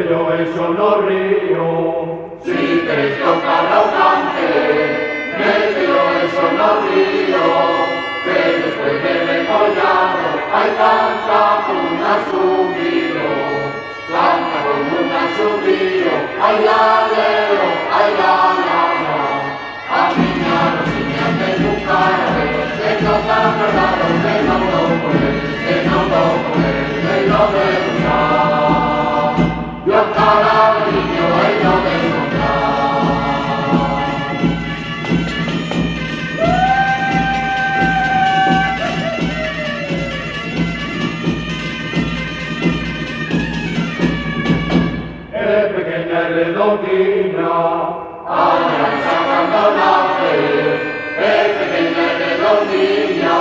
bello el sonorío. Si te toca un cante, mételo el sonorío, que después de recollado, hay canta con un subido, canta con un subido, ay la leo, ay la, a niños que nunca que no están verdad, que no lo puede, que no lo puede, que no debe usar. Yo cada niño él no debe encontrar. Es pequeña y redondina, ahora sacando la fe. Es pequeña y redondina,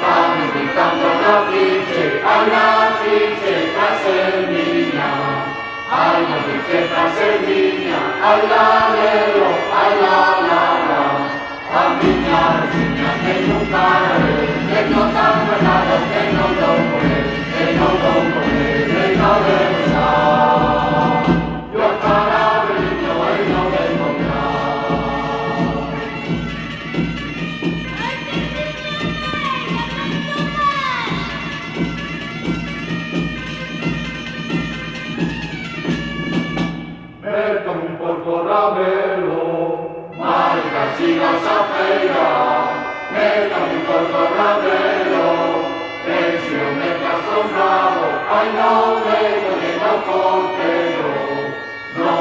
van gritando la pinche, tras el niña. Ay, la pinche tras el niña, ay la lelo, ay la. A niña que nunca que no tan verdad, que no lo puede, que no lo puede, que no debe usar. Yo para niño él no debe encontrar. me tomo un porco ramelo. Marca si vas a feira, me tomo un porco ramelo, pensión me te has comprado, ay no le no portero, no